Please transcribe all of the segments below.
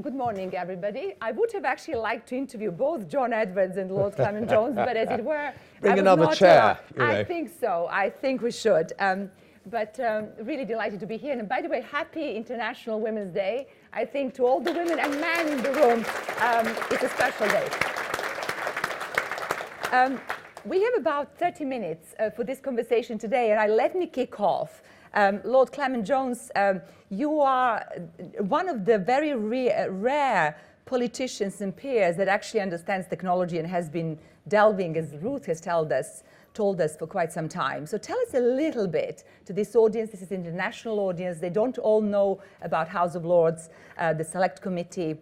Good morning, everybody. I would have actually liked to interview both John Edwards and Lord Clement-Jones, but as it were, bring another chair. I think so. I think we should. But really delighted to be here. And by the way, happy International Women's Day. I think to all the women and men in the room, it's a special day. We have about 30 minutes for this conversation today, and let me kick off. Lord Clement-Jones, you are one of the very rare politicians and peers that actually understands technology and has been delving, as Ruth has told us, for quite some time. So tell us a little bit to this audience. This is an international audience. They don't all know about House of Lords, the Select Committee,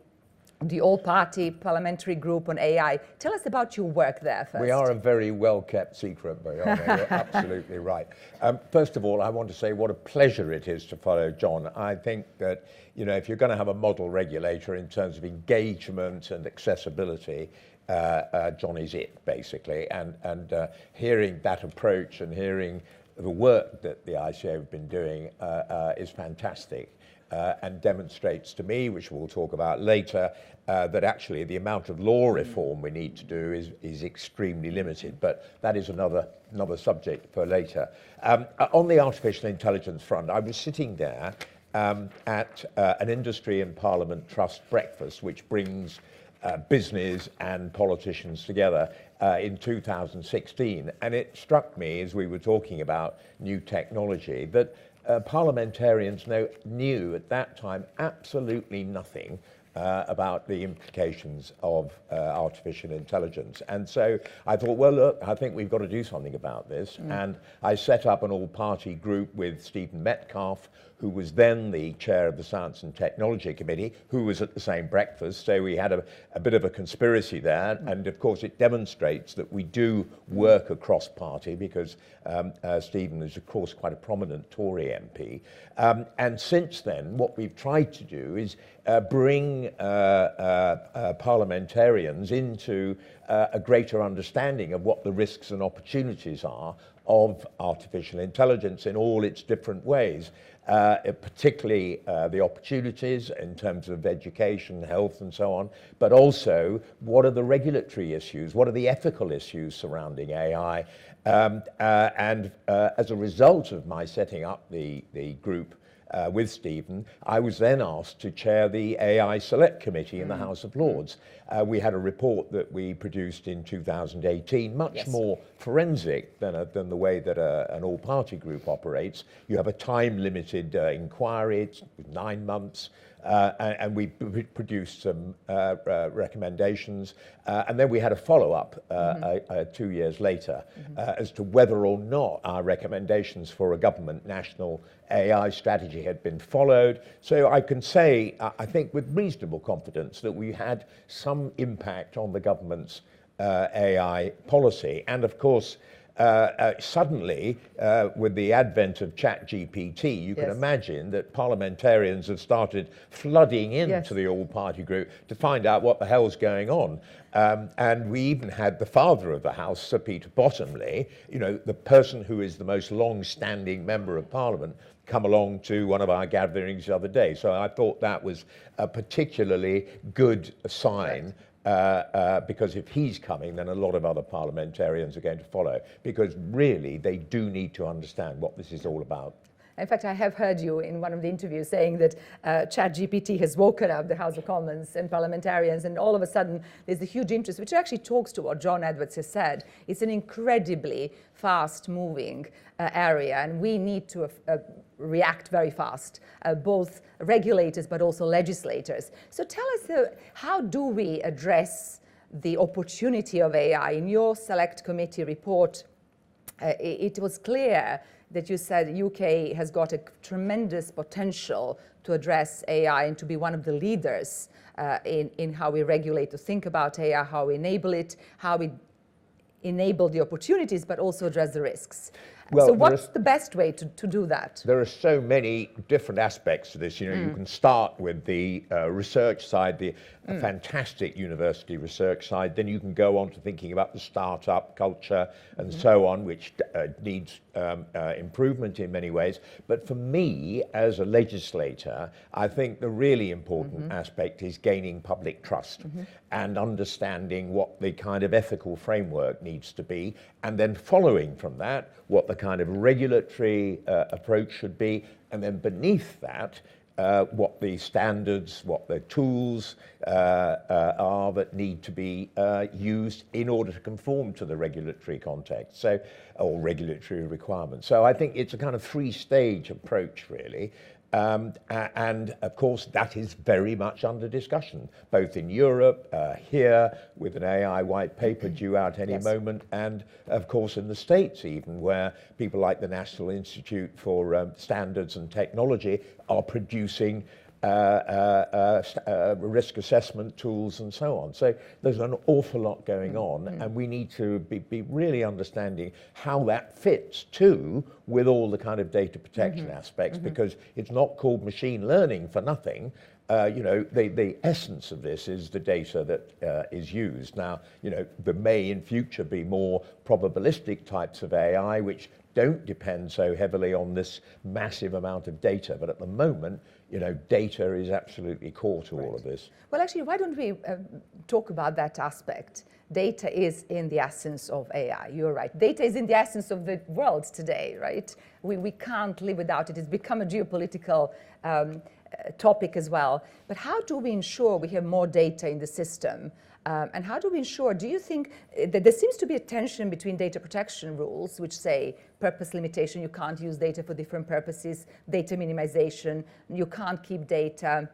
the all-party parliamentary group on AI. Tell us about your work there first. We are a very well-kept secret, Bojana. You're absolutely right. First of all, I want to say what a pleasure it is to follow John. I think that, you know, if you're going to have a model regulator in terms of engagement and accessibility, John is it, basically. And hearing that approach and hearing the work that the ICA have been doing is fantastic. And demonstrates to me, which we'll talk about later, that actually the amount of law reform we need to do is extremely limited. But that is another subject for later. On the artificial intelligence front, I was sitting there at an industry and parliament trust breakfast, which brings business and politicians together in 2016. And it struck me, as we were talking about new technology, that parliamentarians knew at that time absolutely nothing about the implications of artificial intelligence. And so I thought, well, look, I think we've got to do something about this. And I set up an all-party group with Stephen Metcalfe, who was then the chair of the Science and Technology Committee, who was at the same breakfast. So we had a bit of a conspiracy there. And of course, it demonstrates that we do work across party because Stephen is, of course, quite a prominent Tory MP. And since then, what we've tried to do is bring parliamentarians into a greater understanding of what the risks and opportunities are of artificial intelligence in all its different ways. Particularly the opportunities in terms of education, health and so on, but also what are the regulatory issues, what are the ethical issues surrounding AI. And as a result of my setting up the group with Stephen, I was then asked to chair the AI Select Committee in the House of Lords. We had a report that we produced in 2018, much more forensic than the way that an all-party group operates. You have a time-limited inquiry, it's 9 months, and we produced some recommendations. And then we had a follow-up 2 years later as to whether or not our recommendations for a government national AI strategy had been followed. So I can say, I think with reasonable confidence, that we had some impact on the government's AI policy. And of course, suddenly, with the advent of ChatGPT, you can imagine that parliamentarians have started flooding into the all-party group to find out what the hell's going on. And we even had the father of the House, Sir Peter Bottomley, you know, the person who is the most long-standing member of Parliament, come along to one of our gatherings the other day. So I thought that was a particularly good sign. Because if he's coming, then a lot of other parliamentarians are going to follow, because really they do need to understand what this is all about. In fact, I have heard you in one of the interviews saying that ChatGPT has woken up the House of Commons and parliamentarians, and all of a sudden there's a huge interest, which actually talks to what John Edwards has said. It's an incredibly fast-moving area, and we need to react very fast, both regulators but also legislators. So tell us, how do we address the opportunity of AI? In your Select Committee report, it was clear that you said the UK has got a tremendous potential to address AI and to be one of the leaders in how we regulate, to think about AI, how we enable it, how we enable the opportunities, but also address the risks. Well, so what's the best way to do that? There are so many different aspects to this. You know, you can start with the research side, the fantastic university research side. Then you can go on to thinking about the startup culture and so on, which needs improvement in many ways. But for me, as a legislator, I think the really important aspect is gaining public trust and understanding what the kind of ethical framework needs to be, and then following from that, what the kind of regulatory approach should be, and then beneath that, what the standards, what the tools are that need to be used in order to conform to the regulatory context, so, or regulatory requirements. So I think it's a kind of three-stage approach, really. And of course, that is very much under discussion, both in Europe, here, with an AI white paper due out any moment, and of course in the States even, where people like the National Institute for Standards and Technology are producing risk assessment tools and so on. So there's an awful lot going on, and we need to be really understanding how that fits too with all the kind of data protection aspects, because it's not called machine learning for nothing. You know, the essence of this is the data that is used. Now, you know, there may in future be more probabilistic types of AI which don't depend so heavily on this massive amount of data, but at the moment, you know, data is absolutely core to all of this. Well, actually, why don't we talk about that aspect? Data is in the essence of AI. You're right. Data is in the essence of the world today, right? We can't live without it. It's become a geopolitical topic as well. But how do we ensure we have more data in the system? And how do we ensure, do you think that there seems to be a tension between data protection rules, which say purpose limitation, you can't use data for different purposes, data minimization, you can't keep data.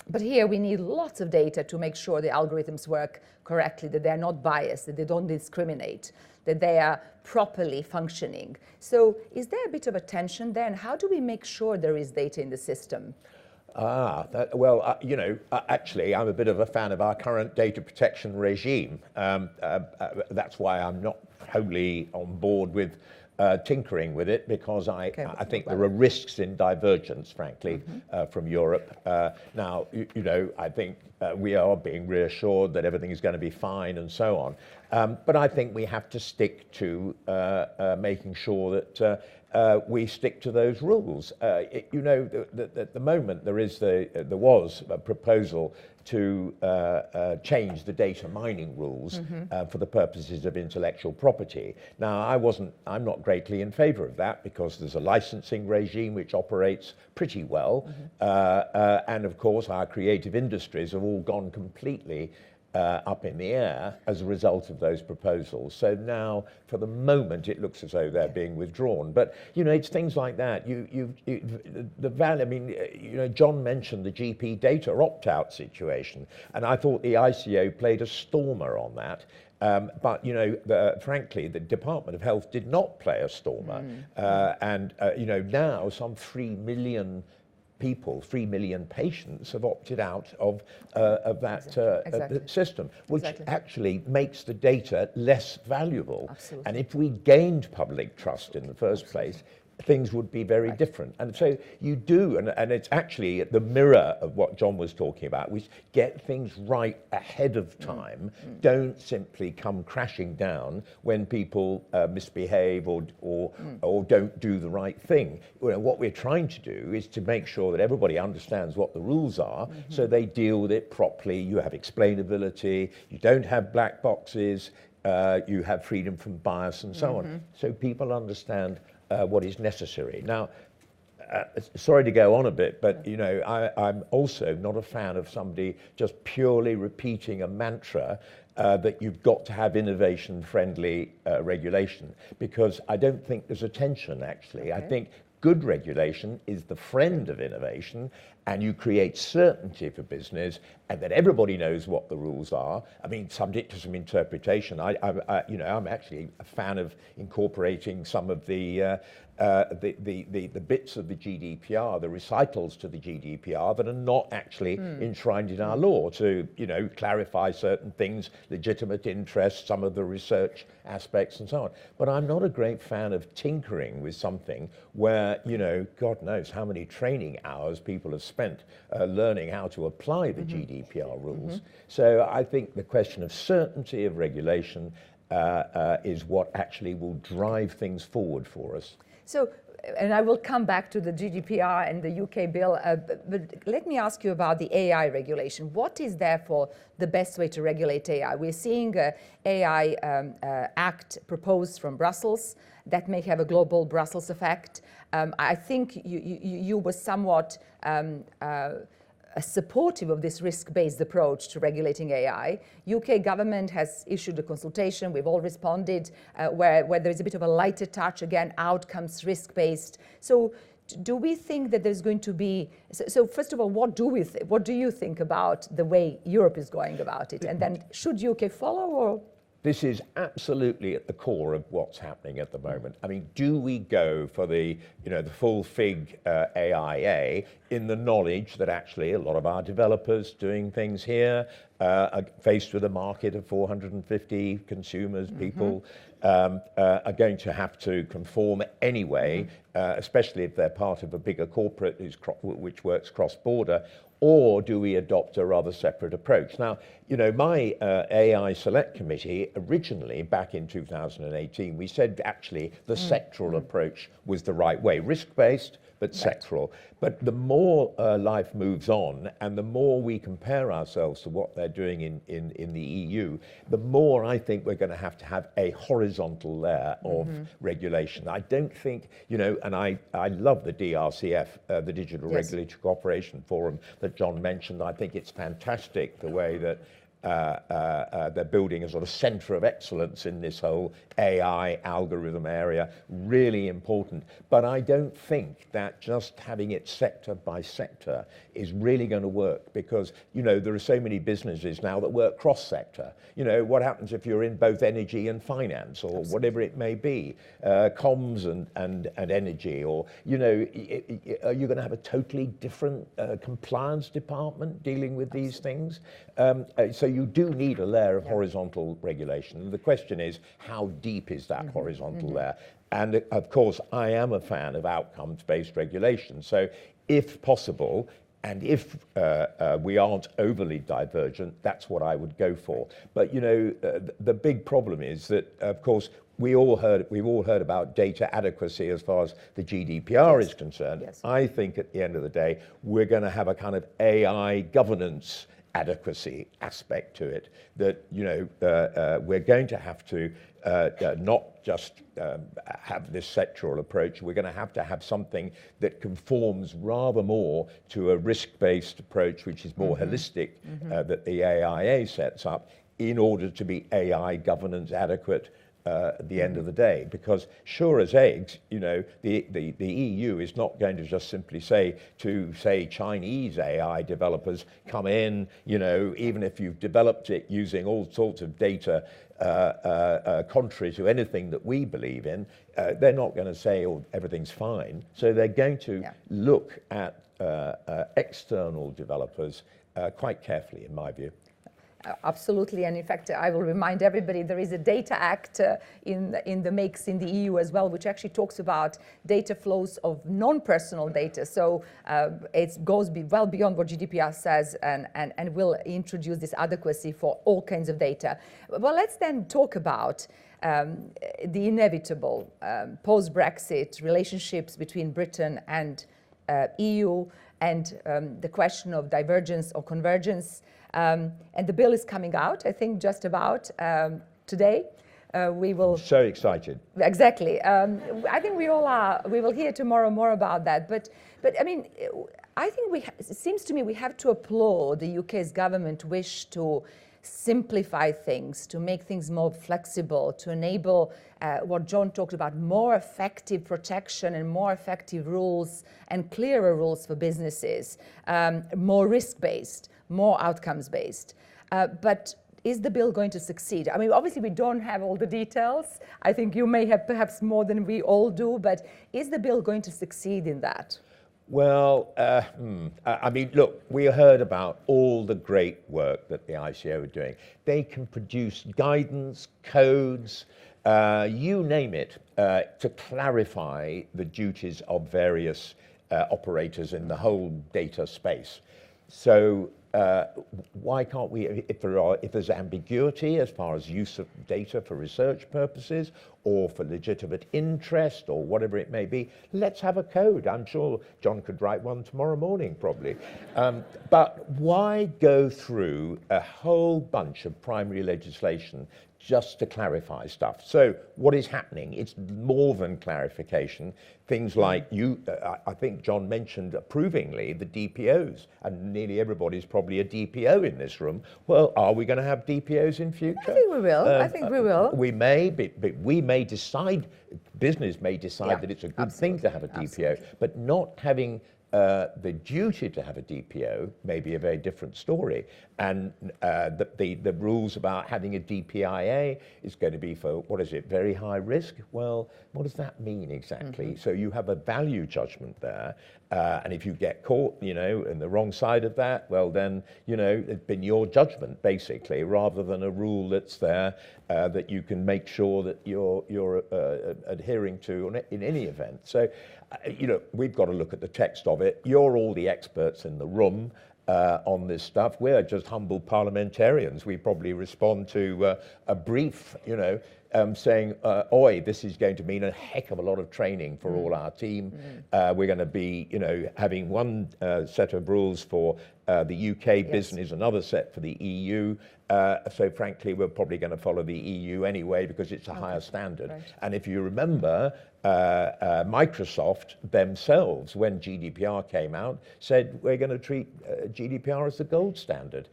But here we need lots of data to make sure the algorithms work correctly, that they're not biased, that they don't discriminate, that they are properly functioning. So is there a bit of a tension there? And how do we make sure there is data in the system? You know, actually, I'm a bit of a fan of our current data protection regime. That's why I'm not wholly on board with tinkering with it, because I think there are risks in divergence, frankly, from Europe. Now, you know, I think we are being reassured that everything is going to be fine and so on. But I think we have to stick to making sure that we stick to those rules. You know, at the moment there was a proposal to change the data mining rules for the purposes of intellectual property. Now, I'm not greatly in favour of that, because there's a licensing regime which operates pretty well, and of course our creative industries have all gone completely up in the air as a result of those proposals. So now, for the moment, it looks as though they're being withdrawn. But you know, it's things like that. The value. I mean, you know, John mentioned the GP data opt-out situation, and I thought the ICO played a stormer on that. But you know, frankly, the Department of Health did not play a stormer, and you know, now some 3 million people, 3 million patients have opted out of that system, which actually makes the data less valuable. Absolutely. And if we gained public trust in the first place, things would be very different. And so you do, and it's actually the mirror of what John was talking about. We get things right ahead of time. Don't simply come crashing down when people misbehave or don't do the right thing. You know, what we're trying to do is to make sure that everybody understands what the rules are, so they deal with it properly. You have explainability, you don't have black boxes, you have freedom from bias and so on. So people understand what is necessary. Now, sorry to go on a bit, but you know, I'm also not a fan of somebody just purely repeating a mantra that you've got to have innovation-friendly regulation, because I don't think there's a tension, actually. I think good regulation is the friend of innovation, and you create certainty for business, and that everybody knows what the rules are. I mean, subject to some interpretation. You know, I'm actually a fan of incorporating some of the the bits of the GDPR, the recitals to the GDPR that are not actually enshrined in our law to, clarify certain things, legitimate interests, some of the research aspects and so on. But I'm not a great fan of tinkering with something where, God knows how many training hours people have spent learning how to apply the GDPR rules. So I think the question of certainty of regulation is what actually will drive things forward for us. So, and I will come back to the GDPR and the UK bill, but let me ask you about the AI regulation. What is therefore the best way to regulate AI? We're seeing an AI Act proposed from Brussels that may have a global Brussels effect. I think you were somewhat supportive of this risk-based approach to regulating AI. UK government has issued a consultation, we've all responded, where there's a bit of a lighter touch, again, outcomes risk-based. So do we think that there's going to be, so first of all, what do you think about the way Europe is going about it? And then should UK follow, or? This is absolutely at the core of what's happening at the moment. I mean, do we go for the full FIG AIA in the knowledge that actually a lot of our developers doing things here are faced with a market of 450 consumers, people are going to have to conform anyway, especially if they're part of a bigger corporate which works cross-border? Or do we adopt a rather separate approach? Now, my AI Select Committee, originally back in 2018, we said actually the sectoral approach was the right way, risk-based, but sectoral. But the more life moves on and the more we compare ourselves to what they're doing in the EU, the more I think we're going to have a horizontal layer of regulation. I don't think, and I love the DRCF, the Digital Regulatory Cooperation Forum that John mentioned. I think it's fantastic the way that they're building a sort of center of excellence in this whole AI algorithm area, really important. But I don't think that just having it sector by sector is really going to work, because, there are so many businesses now that work cross-sector. What happens if you're in both energy and finance, or whatever it may be, comms and energy, or, are you going to have a totally different compliance department dealing with these things? So you do need a layer of horizontal regulation. And the question is, how deep is that horizontal layer? And of course, I am a fan of outcomes-based regulation. So if possible, and if we aren't overly divergent, that's what I would go for. But the big problem is that, of course, we've all heard about data adequacy as far as the GDPR is concerned. I think at the end of the day, we're going to have a kind of AI governance adequacy aspect to it, that we're going to have to not just have this sectoral approach. We're going to have something that conforms rather more to a risk-based approach, which is more holistic, that the AIA sets up, in order to be AI governance adequate at the end of the day. Because sure as eggs, the EU is not going to just simply say to, Chinese AI developers, come in, even if you've developed it using all sorts of data contrary to anything that we believe in, they're not going to say, oh, everything's fine. So they're going to look at external developers quite carefully, in my view. Absolutely, and in fact, I will remind everybody there is a Data Act in the makes in the EU as well, which actually talks about data flows of non-personal data. So it goes well beyond what GDPR says, and will introduce this adequacy for all kinds of data. Well, let's then talk about the inevitable post-Brexit relationships between Britain and EU, and the question of divergence or convergence. And the bill is coming out, I think, just about today. We will. I'm so excited. Exactly. I think we all are. We will hear tomorrow more about that. But I mean, I think it seems to me we have to applaud the UK's government wish to simplify things, to make things more flexible, to enable what John talked about, more effective protection and more effective rules and clearer rules for businesses, more risk-based, more outcomes-based. But is the bill going to succeed? I mean, obviously we don't have all the details. I think you may have perhaps more than we all do, but is the bill going to succeed in that? Well, I mean, look, we heard about all the great work that the ICO are doing. They can produce guidance, codes, you name it, to clarify the duties of various operators in the whole data space. So why can't we, if there's ambiguity as far as use of data for research purposes or for legitimate interest or whatever it may be, let's have a code. I'm sure John could write one tomorrow morning, probably. But why go through a whole bunch of primary legislation just to clarify stuff? So what is happening? It's more than clarification. Things like I think John mentioned approvingly the DPOs, and nearly everybody's probably a DPO in this room. Well, are we going to have DPOs in future? I think we will. I think we will. We may, but we may decide, business may decide that it's a good thing to have a DPO, but not having the duty to have a DPO may be a very different story. And the rules about having a DPIA is going to be for, what is it, very high risk? Well, what does that mean exactly? So you have a value judgment there. And if you get caught, you know, in the wrong side of that, well then, you know, it's been your judgment basically, rather than a rule that's there that you can make sure that you're adhering to in any event. So, you know, we've got to look at the text of it. You're all the experts in the room on this stuff. We're just humble parliamentarians. We probably respond to a brief, you know, saying, oi, this is going to mean a heck of a lot of training for all our team. We're going to be, you know, having one set of rules for the UK business, another set for the EU. So frankly, we're probably going to follow the EU anyway because it's a higher standard. Right. And if you remember, Microsoft themselves, when GDPR came out, said we're going to treat GDPR as the gold standard,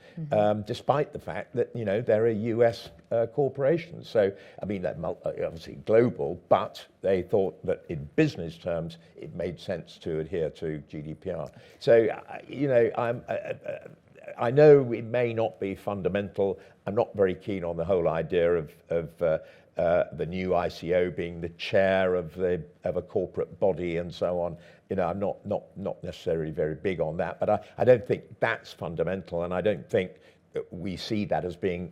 despite the fact that, you know, they're a US corporation. So, I mean, they're obviously global, but they thought that in business terms, it made sense to adhere to GDPR. So, you know, I know it may not be fundamental. I'm not very keen on the whole idea of the new ICO being the chair of a corporate body and so on. You know, I'm not necessarily very big on that, but I don't think that's fundamental, and I don't think that we see that as being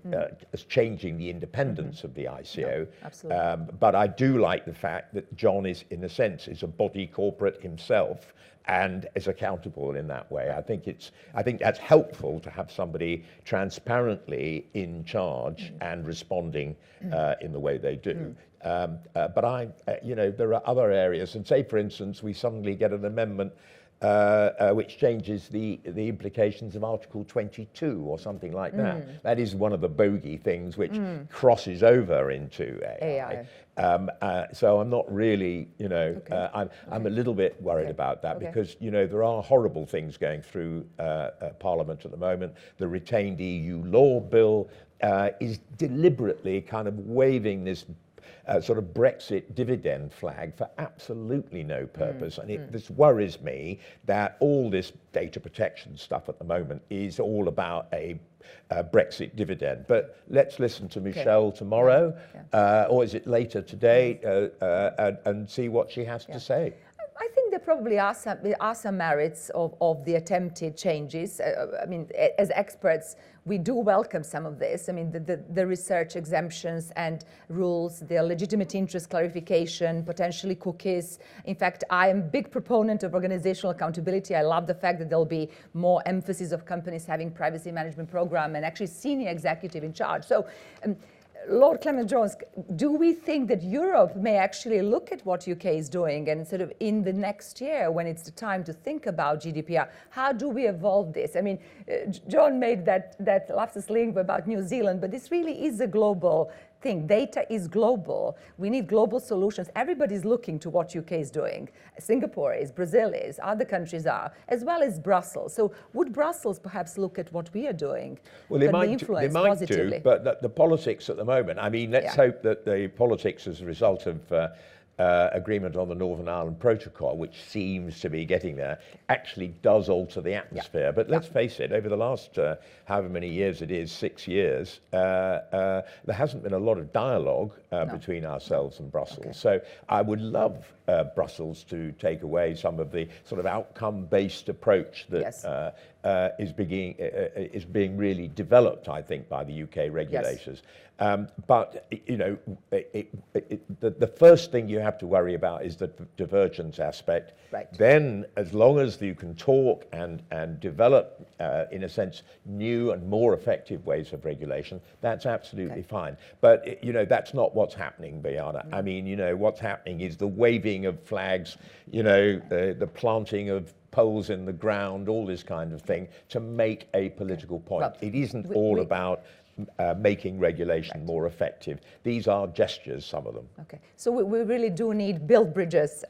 as changing the independence of the ICO. No, absolutely. But I do like the fact that John is, in a sense, is a body corporate himself and is accountable in that way. I think that's helpful to have somebody transparently in charge and responding in the way they do. But you know, there are other areas, and say, for instance, we suddenly get an amendment which changes the implications of Article 22 or something like that. That is one of the bogey things which crosses over into AI. So I'm not really, you know, I'm a little bit worried about that because, you know, there are horrible things going through Parliament at the moment. The retained EU law bill is deliberately kind of waving this sort of Brexit dividend flag for absolutely no purpose. And this worries me that all this data protection stuff at the moment is all about a Brexit dividend. But let's listen to Michelle tomorrow, or is it later today, and see what she has to say. I think there probably are some merits of the attempted changes. I mean, as experts, we do welcome some of this. I mean, the research exemptions and rules, the legitimate interest clarification, potentially cookies. In fact, I am a big proponent of organizational accountability. I love the fact that there'll be more emphasis of companies having privacy management program and actually senior executive in charge. So. Lord Clement-Jones, do we think that Europe may actually look at what UK is doing and sort of in the next year when it's the time to think about GDPR, how do we evolve this? I mean, John made that lapsus lingua about New Zealand, but this really is a global thing. Data is global. We need global solutions. Everybody's looking to what UK is doing. Singapore is, Brazil is, other countries are, as well as Brussels. So would Brussels perhaps look at what we are doing? Well, they might do, but the politics at the moment, I mean, let's hope that the politics as a result of agreement on the Northern Ireland Protocol, which seems to be getting there, actually does alter the atmosphere. But let's face it, over the last however many years it is, 6 years, there hasn't been a lot of dialogue between ourselves and Brussels. So I would love Brussels to take away some of the sort of outcome-based approach that is being really developed, I think, by the UK regulators. But you know, the first thing you have to worry about is the divergence aspect. Then, as long as you can talk and develop, in a sense, new and more effective ways of regulation, that's absolutely fine. But you know, that's not what's happening, Bojana. I mean, you know, what's happening is the waving of flags, you know, the planting of poles in the ground, all this kind of thing, to make a political point. Well, it isn't all about making regulation more effective. These are gestures, some of them. Okay, so we really do need build bridges.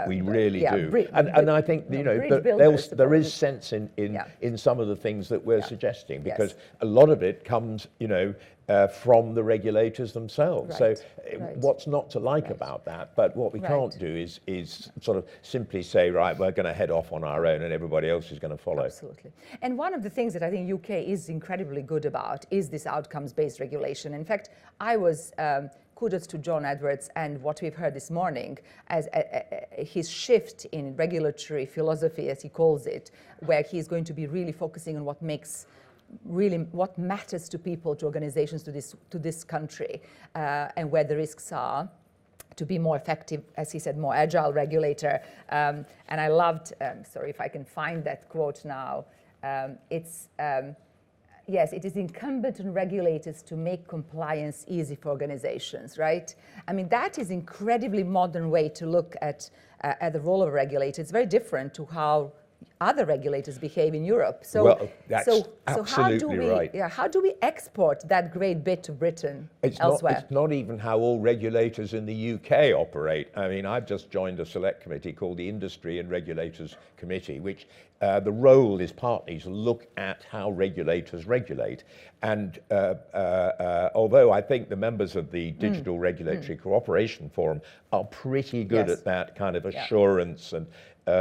We really do. And I think, you know, there is sense in some of the things that we're suggesting, because a lot of it comes, you know, from the regulators themselves. So what's not to like about that? But what we can't do is sort of simply say, right, we're going to head off on our own and everybody else is going to follow. Absolutely. And one of the things that I think UK is incredibly good about is this outcomes-based regulation. In fact, I was kudos to John Edwards and what we've heard this morning as his shift in regulatory philosophy, as he calls it, where he's going to be really focusing on what matters to people, to organizations, to this country, and where the risks are, to be more effective, as he said, more agile regulator. And I loved, sorry if I can find that quote now, yes, it is incumbent on regulators to make compliance easy for organizations, right? I mean, that is incredibly modern way to look at the role of a regulator. It's very different to how other regulators behave in Europe. So, well, that's absolutely right. Yeah, how do we export that great bit to Britain elsewhere? It's not even how all regulators in the UK operate. I mean, I've just joined a select committee called the Industry and Regulators Committee, which the role is partly to look at how regulators regulate. And although I think the members of the Digital Regulatory Cooperation Forum are pretty good at that kind of assurance and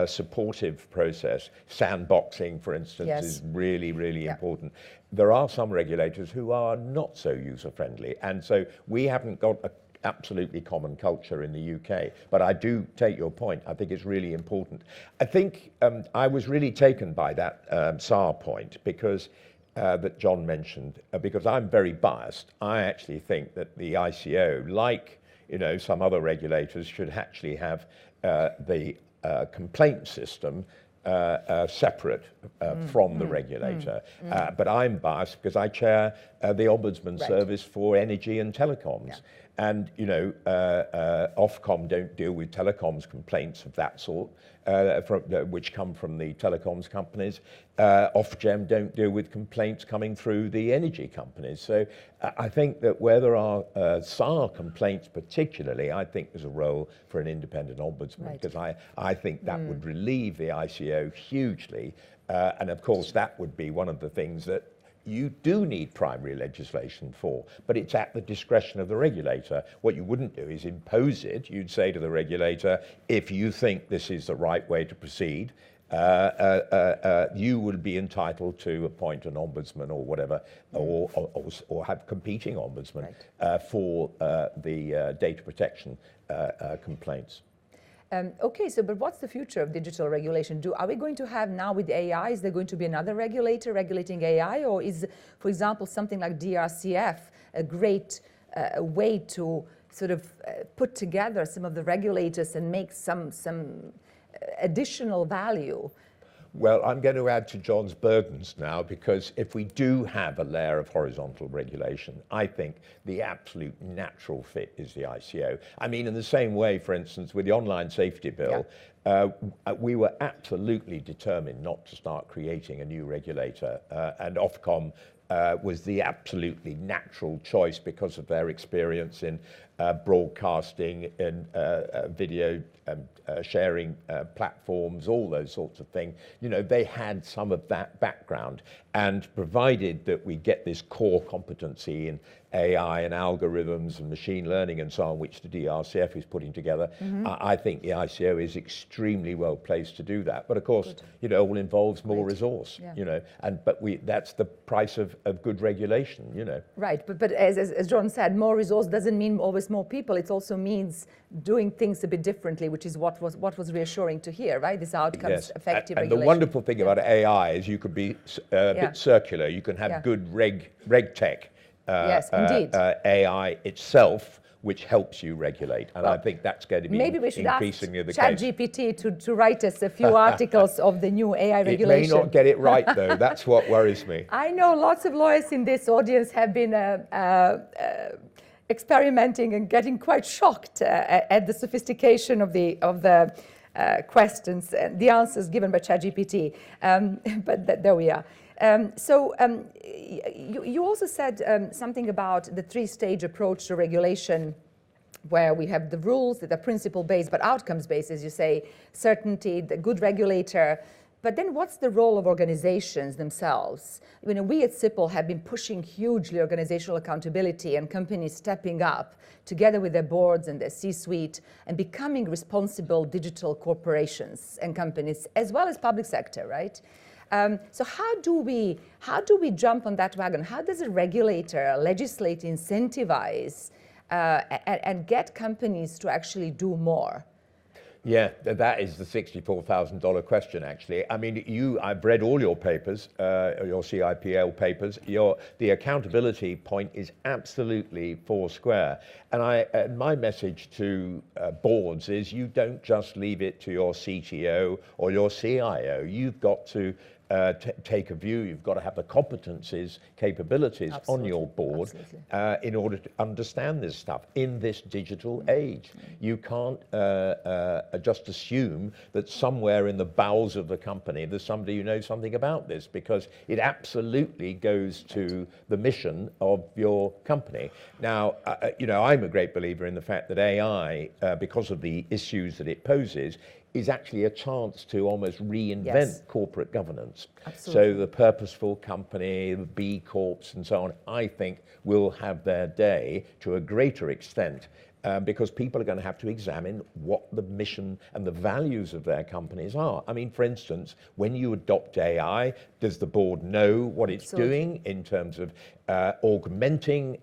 supportive process. Sandboxing, for instance, is really, really important. There are some regulators who are not so user-friendly, and so we haven't got an absolutely common culture in the UK. But I do take your point. I think it's really important. I think I was really taken by that SAR point, because that John mentioned, because I'm very biased. I actually think that the ICO, like, you know, some other regulators, should actually have the complaint system separate from the regulator. But I'm biased because I chair the Ombudsman Service for Energy and Telecoms. And, you know, Ofcom don't deal with telecoms complaints of that sort, which come from the telecoms companies. Ofgem don't deal with complaints coming through the energy companies. So I think that where there are SAR complaints particularly, I think there's a role for an independent ombudsman, because I think that would relieve the ICO hugely. And of course, that would be one of the things that you do need primary legislation for, but it's at the discretion of the regulator. What you wouldn't do is impose it. You'd say to the regulator, if you think this is the right way to proceed, you will be entitled to appoint an ombudsman or whatever, or have competing ombudsmen for the data protection complaints. Okay, so but what's the future of digital regulation? Are we going to have now with AI, is there going to be another regulator regulating AI, or is, for example, something like DRCF a great way to sort of put together some of the regulators and make some additional value? Well, I'm going to add to John's burdens now, because if we do have a layer of horizontal regulation, I think the absolute natural fit is the ICO. I mean, in the same way, for instance, with the online safety bill, we were absolutely determined not to start creating a new regulator, and Ofcom was the absolutely natural choice because of their experience in broadcasting and video sharing platforms, all those sorts of things. You know, they had some of that background, and provided that we get this core competency in AI and algorithms and machine learning and so on, which the DRCF is putting together, I think the ICO is extremely well placed to do that. But of course, it all involves more resource, but that's the price of good regulation, Right, but as John said, more resource doesn't mean always more people. It also means doing things a bit differently, which is what was reassuring to hear, right? This outcomes effective and regulation. the wonderful thing about AI is you could be a bit circular. You can have good reg tech. Yes, indeed. AI itself, which helps you regulate. And I think that's going to be maybe we should increasingly the ask case. ChatGPT to write us a few articles of the new AI regulation. It may not get it right, though. That's what worries me. I know lots of lawyers in this audience have been experimenting and getting quite shocked at the sophistication of the questions and the answers given by ChatGPT. But there we are. You also said something about the three-stage approach to regulation, where we have the rules that are principle-based but outcomes-based, as you say, certainty, the good regulator. But then what's the role of organizations themselves? We at CIPL have been pushing hugely organizational accountability and companies stepping up together with their boards and their C-suite and becoming responsible digital corporations and companies, as well as public sector, right? So how do we jump on that wagon? How does a regulator, a legislator incentivize and get companies to actually do more? Yeah, that is the $64,000 question, actually. I mean, I've read all your papers, your CIPL papers. The accountability point is absolutely foursquare. And my message to boards is you don't just leave it to your CTO or your CIO. You've got to take a view. You've got to have the competencies, capabilities on your board in order to understand this stuff in this digital age. You can't just assume that somewhere in the bowels of the company there's somebody who knows something about this, because it absolutely goes to the mission of your company. Now, I'm a great believer in the fact that AI, because of the issues that it poses, is actually a chance to almost reinvent corporate governance. Absolutely. So the purposeful company, the B Corps and so on, I think will have their day to a greater extent because people are going to have to examine what the mission and the values of their companies are. I mean, for instance, when you adopt AI, does the board know what it's doing in terms of augmenting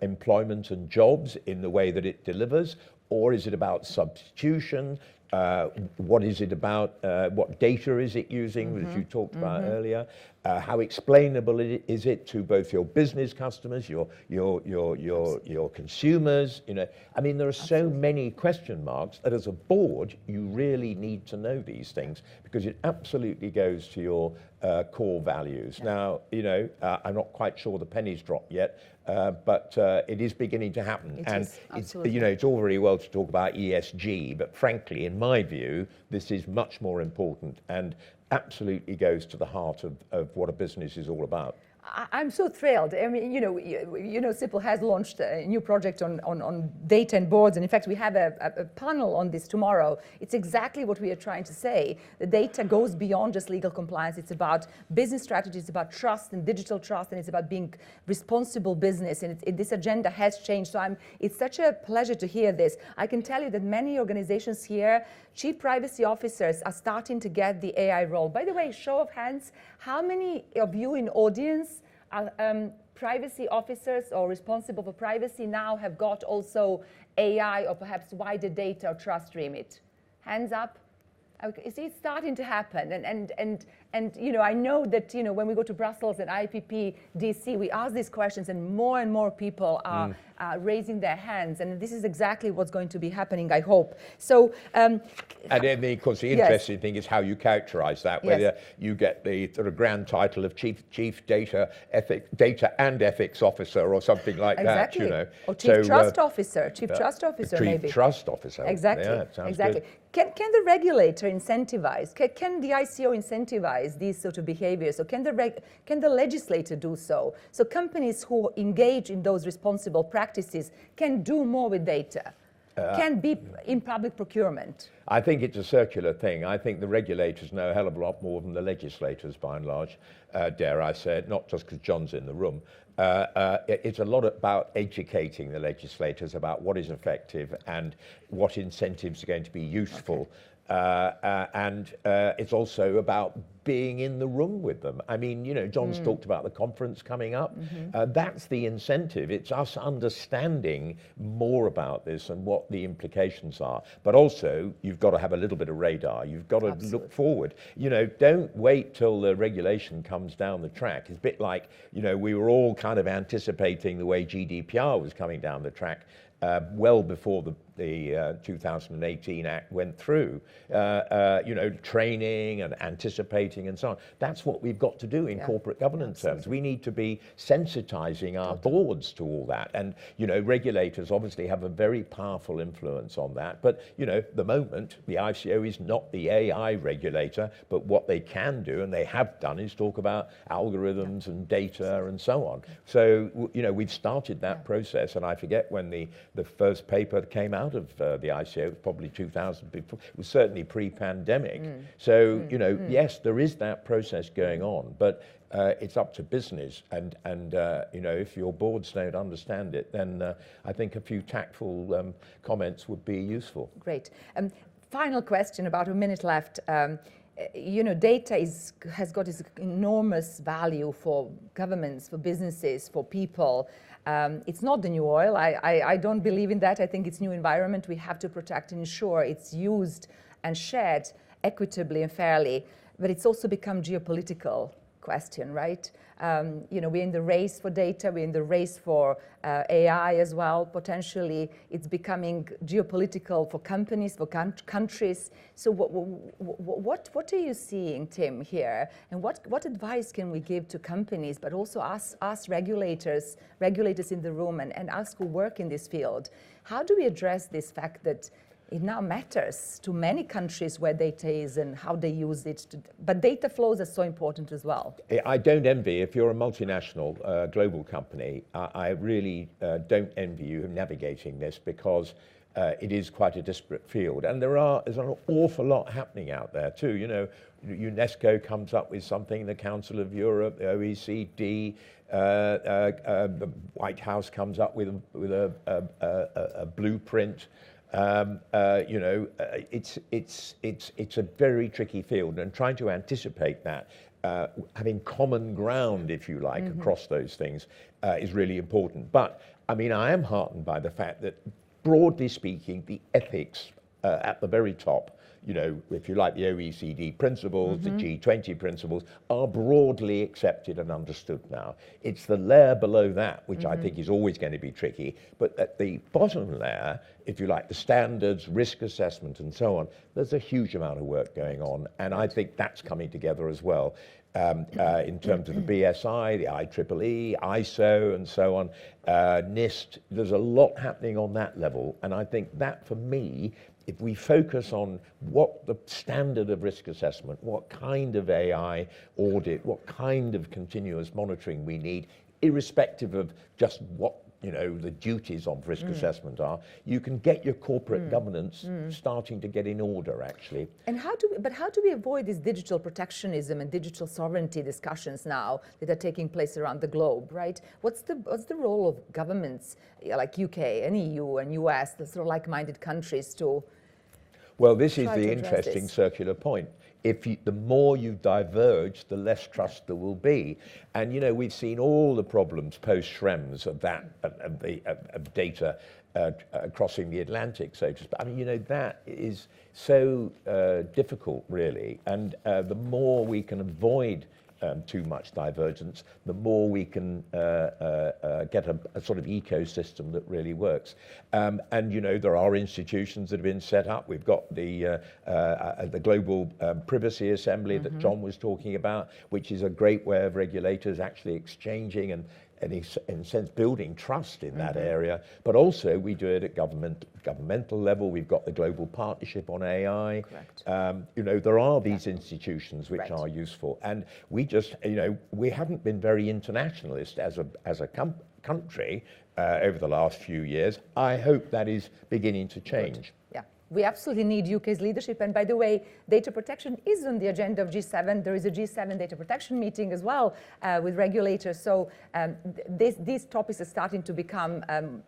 employment and jobs in the way that it delivers? Or is it about substitution? What is it about? What data is it using, as you talked about earlier? How explainable is it to both your business customers, your consumers? I mean, there are so many question marks that as a board, you really need to know these things, because it absolutely goes to your core values. Now, I'm not quite sure the penny's dropped yet, but it is beginning to happen. It's all very well to talk about ESG, but frankly, in my view, this is much more important and absolutely goes to the heart of what a business is all about. I'm so thrilled. I mean, CIPL has launched a new project on data and boards, and in fact, we have a panel on this tomorrow. It's exactly what we are trying to say. The data goes beyond just legal compliance. It's about business strategy. It's about trust and digital trust, and it's about being responsible business. And this agenda has changed. So it's such a pleasure to hear this. I can tell you that many organizations here, chief privacy officers, are starting to get the AI role. By the way, show of hands, how many of you in audience are privacy officers or responsible for privacy now have got also AI or perhaps wider data or trust remit? Hands up. Okay, see, it's starting to happen, and I know that when we go to Brussels and IAPP DC, we ask these questions, and more people are raising their hands, and this is exactly what's going to be happening, I hope. So, and then, of course, the interesting thing is how you characterize that. Whether you get the sort of grand title of chief data and ethics officer or something like that, or chief trust officer, trust officer, maybe. Chief trust officer. Exactly. Yeah, sounds exactly. Good. Can the regulator incentivize? Can the ICO incentivize these sort of behaviors? Or can the legislator do so? So companies who engage in those responsible practices can do more with data. can be in public procurement? I think it's a circular thing. I think the regulators know a hell of a lot more than the legislators, by and large, dare I say it, not just because John's in the room. It's a lot about educating the legislators about what is effective and what incentives are going to be useful. And it's also about being in the room with them. I mean, you know, John's talked about the conference coming up. That's the incentive. It's us understanding more about this and what the implications are. But also, you've got to have a little bit of radar. You've got to look forward. You know, don't wait till the regulation comes down the track. It's a bit like, you know, we were all kind of anticipating the way GDPR was coming down the track. Well before the 2018 Act went through, you know, training and anticipating and so on. That's what we've got to do in corporate governance terms. We need to be sensitizing our boards to all that. And, you know, regulators obviously have a very powerful influence on that. But, you know, the moment the ICO is not the AI regulator, but what they can do, and they have done, is talk about algorithms and data and so on. So, you know, we've started that process, and I forget when the first paper came out of the ICO, it was probably 2000, before, it was certainly pre-pandemic. So, you know, yes, there is that process going on, but it's up to business, and you know, if your boards don't understand it, then I think a few tactful comments would be useful. Great. Final question, about a minute left. You know, data has got this enormous value for governments, for businesses, for people. It's not the new oil. I don't believe in that. I think it's new environment. We have to protect and ensure it's used and shared equitably and fairly. But it's also become geopolitical question, right? You know, we're in the race for data, we're in the race for AI as well. Potentially, it's becoming geopolitical for companies, for countries. So what are you seeing, Tim, here? And what advice can we give to companies, but also us regulators in the room and us who work in this field? How do we address this fact that it now matters to many countries where data is and how they use it. But data flows are so important as well. I don't envy, if you're a multinational global company, I really don't envy you navigating this, because it is quite a disparate field. And there's an awful lot happening out there too. You know, UNESCO comes up with something, the Council of Europe, the OECD, the White House comes up with a blueprint. You know, it's a very tricky field, and trying to anticipate that, having common ground, if you like, across those things is really important. But I mean, I am heartened by the fact that, broadly speaking, the ethics at the very top, you know, if you like, the OECD principles, the G20 principles, are broadly accepted and understood now. It's the layer below that which I think is always going to be tricky. But at the bottom layer, if you like, the standards, risk assessment and so on, there's a huge amount of work going on. And I think that's coming together as well. In terms of the BSI, the IEEE, ISO and so on, NIST, there's a lot happening on that level. And I think that, for me, if we focus on what the standard of risk assessment, what kind of AI audit, what kind of continuous monitoring we need, irrespective of just what, you know, the duties of risk assessment are, you can get your corporate governance starting to get in order, actually. And how do we avoid this digital protectionism and digital sovereignty discussions now that are taking place around the globe, right? What's the role of governments like UK and EU and US, the sort of like-minded countries, to Well, this is the interesting circular point. The more you diverge, the less trust there will be. And, you know, we've seen all the problems post-Schrems of data crossing the Atlantic, so to speak. I mean, you know, that is so difficult, really. And the more we can avoid too much divergence, the more we can get a sort of ecosystem that really works. And, you know, there are institutions that have been set up. We've got the Global Privacy Assembly that John was talking about, which is a great way of regulators actually exchanging and in a sense building trust in that area. But also we do it at governmental level. We've got the Global Partnership on AI. You know, there are these institutions which are useful, and we just, you know, we haven't been very internationalist as a country over the last few years. I hope that is beginning to change. Good. Yeah. We absolutely need UK's leadership. And by the way, data protection is on the agenda of G7. There is a G7 data protection meeting as well with regulators. So these topics are starting to become,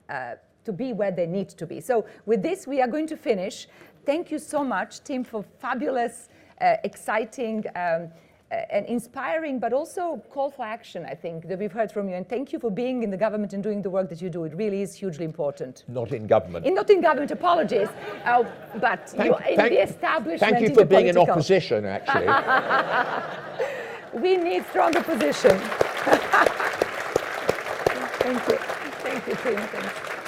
to be where they need to be. So with this, we are going to finish. Thank you so much, Tim, for fabulous, exciting, and inspiring, but also call for action, I think, that we've heard from you. And thank you for being in the government and doing the work that you do. It really is hugely important. Not in government. Not in government, apologies. But in the establishment. Thank you for being in opposition, actually. We need strong opposition. Thank you. Thank you, Tim. Thanks.